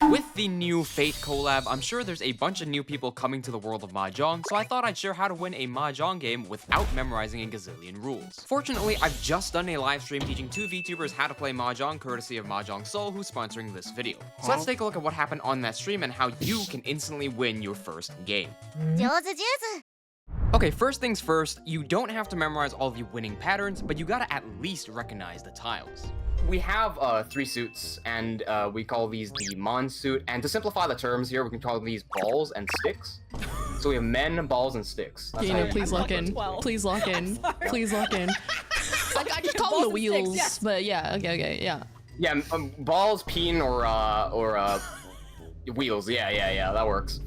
With the new Fate collab, I'm sure there's a bunch of new people coming to the world of Mahjong, so I thought I'd share how to win a Mahjong game without memorizing a gazillion rules. Fortunately, I've just done a live stream teaching 2 VTubers how to play Mahjong, courtesy of Mahjong Soul, who's sponsoring this video. So let's take a look at what happened on that stream and how you can instantly win your first game. Okay, first things first, you don't have to memorize all the winning patterns, but you gotta at least recognize the tiles. We have 3 suits, and we call these the Mon suit, and to simplify the terms here, we can call these balls and sticks. So we have men, balls, and sticks. Yena, please lock in. Please lock in. Please lock in. I just call them the wheels, yes. But yeah, okay, yeah. Yeah, balls, peen, or wheels. Yeah, that works.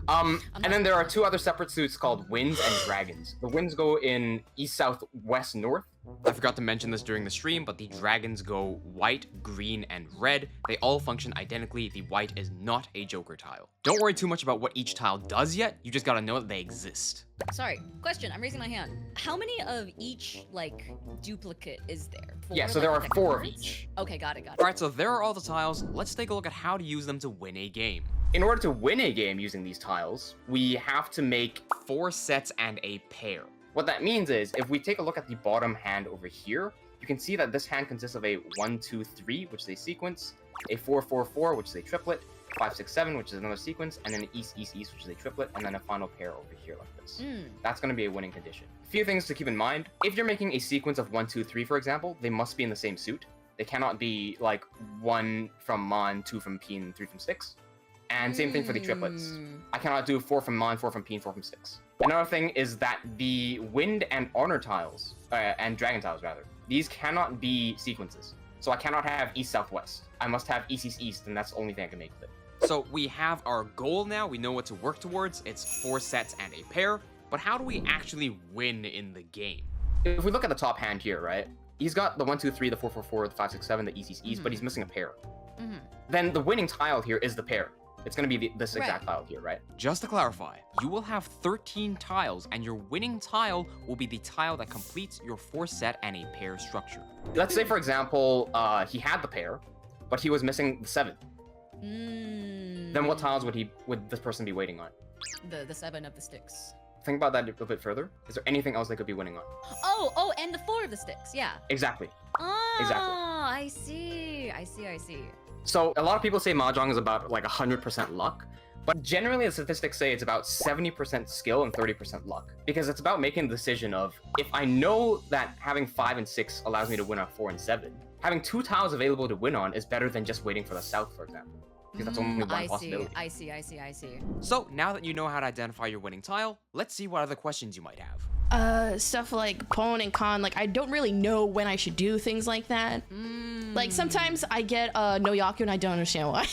And then there are 2 other separate suits called winds and dragons. The winds go in east, south, west, north. I forgot to mention this during the stream, but the dragons go white, green, and red. They all function identically. The white is not a joker tile. Don't worry too much about what each tile does yet. You just gotta know that they exist. Sorry, question. I'm raising my hand. How many of each, like, duplicate is there? 4, Yeah, so there are 4 of each. Okay, got it. Alright, so there are all the tiles. Let's take a look at how to use them to win a game. In order to win a game using these tiles, we have to make 4 sets and a pair. What that means is, if we take a look at the bottom hand over here, you can see that this hand consists of a 1, 2, 3, which is a sequence, a 4, 4, 4, which is a triplet, 5, 6, 7, which is another sequence, and then an East, East, East, which is a triplet, and then a final pair over here like this. That's going to be a winning condition. A few things to keep in mind. If you're making a sequence of 1, 2, 3, for example, they must be in the same suit. They cannot be like 1 from Mon, 2 from Peen, 3 from Sticks. And same thing for the triplets. I cannot do 4 from Mon, 4 from Peen, 4 from Sticks. Another thing is that the wind and honor tiles, and dragon tiles rather, these cannot be sequences. So I cannot have east, south, west. I must have east, east, east, and that's the only thing I can make with it. So we have our goal now. We know what to work towards. It's 4 sets and a pair. But how do we actually win in the game? If we look at the top hand here, right? He's got the 1, 2, 3, the 4, 4, 4, the 5, 6, 7, the east, east, east, but he's missing a pair. Then the winning tile here is the pair. It's going to be this exact tile here, right? Just to clarify, you will have 13 tiles, and your winning tile will be the tile that completes your 4 set and a pair structure. Let's say, for example, he had the pair, but he was missing the 7. Then what tiles would this person be waiting on? The 7 of the sticks. Think about that a little bit further. Is there anything else they could be winning on? Oh, and the 4 of the sticks, yeah. Exactly. Oh, exactly. I see. So a lot of people say Mahjong is about like 100% luck, but generally the statistics say it's about 70% skill and 30% luck, because it's about making the decision of, if I know that having 5 and 6 allows me to win on 4 and 7, having 2 tiles available to win on is better than just waiting for the south, for example. Because that's only one possibility. I see. So now that you know how to identify your winning tile, let's see what other questions you might have. Stuff like pawn and con, like I don't really know when I should do things like that. Like sometimes I get no Yaku and I don't understand why.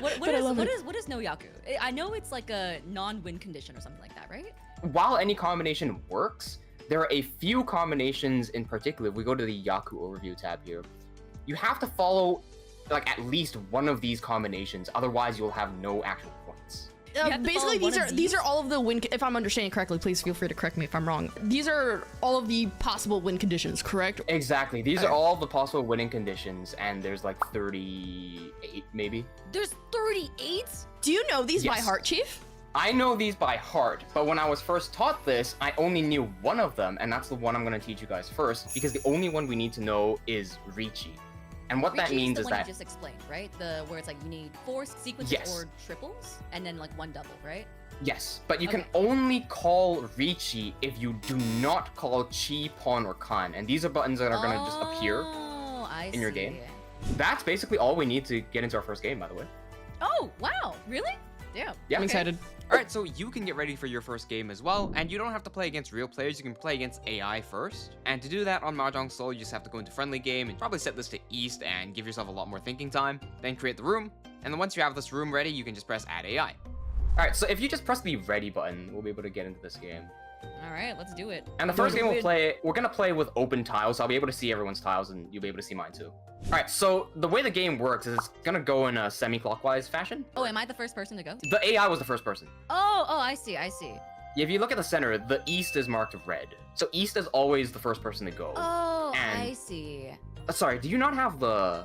What is no Yaku? I know it's like a non-win condition or something like that, right? While any combination works, there are a few combinations in particular. If we go to the Yaku overview tab here, you have to follow like at least one of these combinations, otherwise you'll have no actual points. Basically, these are all of the win. If I'm understanding correctly, please feel free to correct me if I'm wrong. These are all of the possible win conditions, correct? Exactly. These are all the possible winning conditions, and there's like 38 maybe. There's 38? Do you know these by heart, Chief? I know these by heart, but when I was first taught this, I only knew one of them, and that's the one I'm going to teach you guys first, because the only one we need to know is Riichi. And what that means is that you just explained, right? Where it's like you need 4 sequences or triples, and then like 1 double, right? Yes, but you can only call Riichi if you do not call Chi, Pawn, or Kan, and these are buttons that are going to just appear in your game. That's basically all we need to get into our first game, by the way. Oh, wow, really? Yeah. I'm excited. Alright, so you can get ready for your first game as well, and you don't have to play against real players, you can play against AI first. And to do that on Mahjong Soul, you just have to go into friendly game and probably set this to East and give yourself a lot more thinking time, then create the room, and then once you have this room ready, you can just press Add AI. Alright, so if you just press the ready button, we'll be able to get into this game. Alright, let's do it. And the first game we're gonna play with open tiles, so I'll be able to see everyone's tiles and you'll be able to see mine too. Alright, so the way the game works is it's gonna go in a semi-clockwise fashion. Oh, am I the first person to go? The AI was the first person. Oh, I see. If you look at the center, the East is marked red. So East is always the first person to go. Oh, I see. Sorry, do you not have the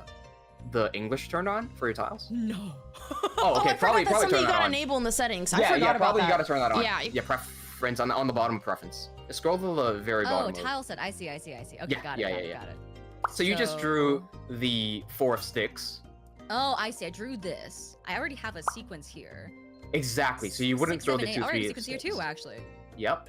the English turned on for your tiles? No. Oh, okay. I Probably forgot that's something turn you that gotta on. enable in the settings. I Yeah, forgot about probably that. you gotta turn that on. Yeah. Yeah, preference on the bottom of preference. Scroll to the very Oh, bottom. tile set. I see. Okay, Yeah, got yeah, it. yeah. Got it. So you just drew the 4 of sticks. Oh, I see. I drew this. I already have a sequence here. Exactly. So you wouldn't 6, throw 7, the 8. 2, I already 3 have a sequence here sticks. too, actually. Yep.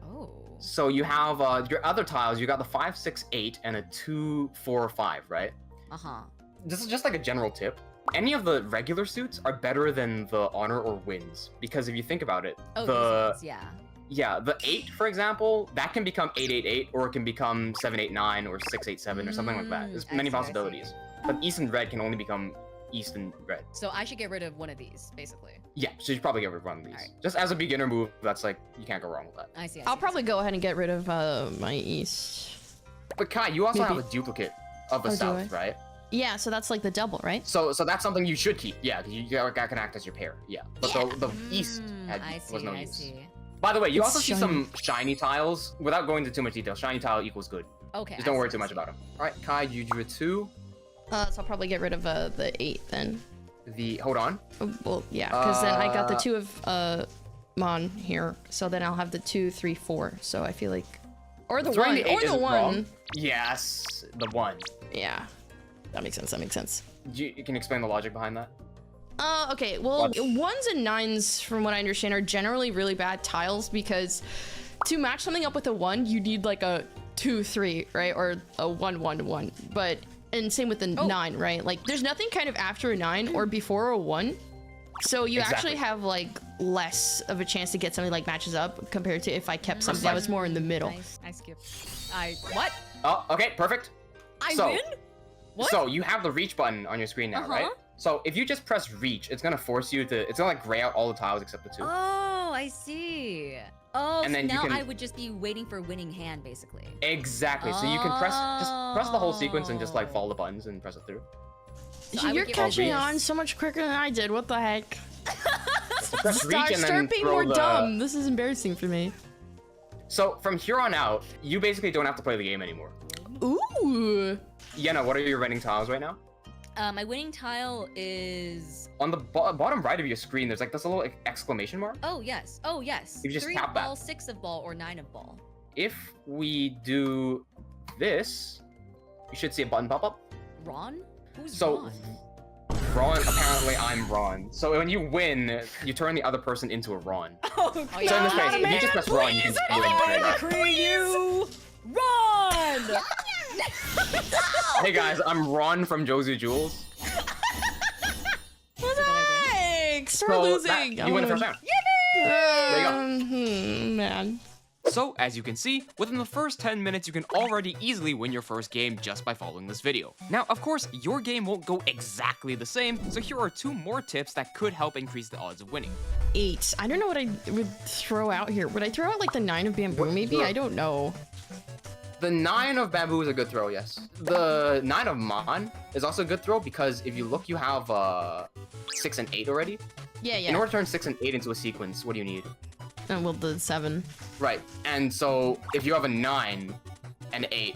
Oh. So you have your other tiles. You got the 5, 6, 8, and a 2, 4, 5, right? Uh-huh. This is just like a general tip. Any of the regular suits are better than the honor or wins, because if you think about it, Oh, the these ones, yeah. yeah, the 8, for example, that can become 888, or it can become 789 or 687 or something like that. There's I many see, I possibilities. But East and Red can only become East and Red. So I should get rid of one of these, basically. Yeah, so you should probably get rid of one of these. Alright. Just as a beginner move, that's like, you can't go wrong with that. I see. I'll probably go ahead and get rid of my East. But Kai, you also Maybe. have a duplicate of the Oh, do South, I? right? Yeah, so that's like the double, right? So that's something you should keep. Yeah, that can act as your pair. Yeah, but the East was no I use. see. By the way, you It's also see shiny. some shiny tiles. Without going into too much detail, shiny tile equals good. Okay. Just don't worry too much about them. All right, Kai, you drew a 2. So I'll probably get rid of the 8 then. Hold on. Oh, well, yeah, because then I got the 2 of Mon here, so then I'll have the 2, 3, 4. So I feel like, or the Throwing 1, the 8 or the isn't 1. wrong. Yes, the 1. Yeah, that makes sense. That makes sense. You can explain the logic behind that. Okay, well, What? 1s and 9s, from what I understand, are generally really bad tiles because to match something up with a 1, you need like a 2, 3, right? Or a 1, 1, 1. But, and same with the 9, right? Like, there's nothing kind of after a 9 or before a 1. So you Exactly. actually have like less of a chance to get something like matches up compared to if I kept something that was more in the middle. Nice. I skipped. What? Oh, okay, perfect. I So- win? What? So you have the reach button on your screen now, right? So if you just press reach, it's gonna force you to. It's gonna like gray out all the tiles except the 2. Oh, I see. Oh, And so then you now can- I would just be waiting for a winning hand, basically. Exactly. So you can just press the whole sequence and just like follow the buttons and press it through. So I would You're get catching rid of on this. so much quicker than I did. What the heck? So press reach and then Start being throw more the. dumb. This is embarrassing for me. So from here on out, you basically don't have to play the game anymore. Ooh. Yena, what are your winning tiles right now? My winning tile is. On the bottom right of your screen, there's like this little exclamation mark. Oh yes. Oh yes. You just 3 tap of that. ball, 6 of ball, or 9 of ball. If we do this, you should see a button pop up. Ron? Who's So, Ron? Ron, apparently I'm Ron. So when you win, you turn the other person into a Ron. Oh, So in this case, if you just press Ron, you can just win straight up. Decree you, Ron! Hey guys, I'm Ron from Jozu Jules. Thanks for So losing. you win the first round. There you go. Man. So, as you can see, within the first 10 minutes, you can already easily win your first game just by following this video. Now, of course, your game won't go exactly the same, so here are 2 more tips that could help increase the odds of winning. 8. I don't know what I would throw out here. Would I throw out like the 9 of bamboo maybe? I don't know. The 9 of bamboo is a good throw, yes. The 9 of mon is also a good throw because if you look, you have 6 and 8 already. Yeah, In yeah. order to turn 6 and 8 into a sequence, what do you need? Well, the 7. Right, and so if you have a 9 and 8,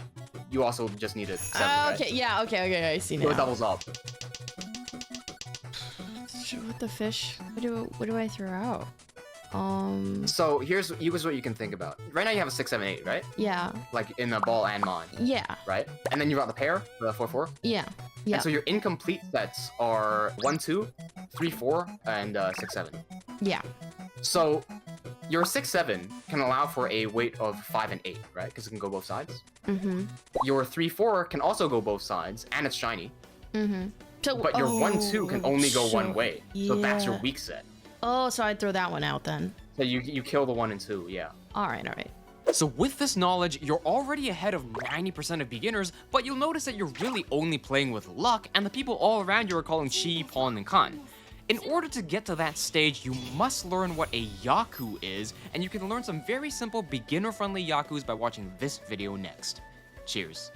you also just need a 7, right? Okay, yeah, okay, I see So it now. doubles up. What the fish? What do I throw out? So here's what you can think about. Right now you have a 6, 7, 8, right? Yeah, Like in the ball and mon, yeah, right? And then you've got the pair, the 4, 4. yeah, yeah. And so your incomplete sets are 1, 2, 3, 4, and 6, 7. Yeah. So your 6, 7 can allow for a weight of 5 and 8, right? Because it can go both sides. Mm-hmm. Your 3, 4 can also go both sides, and it's shiny. Mm-hmm. So, But your 1, 2 can only go one so- way. So that's your yeah. weak set. Oh, so I'd throw that one out then. So you kill the 1 and 2, yeah. All right. So with this knowledge, you're already ahead of 90% of beginners, but you'll notice that you're really only playing with luck, and the people all around you are calling Chi, Pawn, and Kan. In order to get to that stage, you must learn what a Yaku is, and you can learn some very simple beginner-friendly Yakus by watching this video next. Cheers.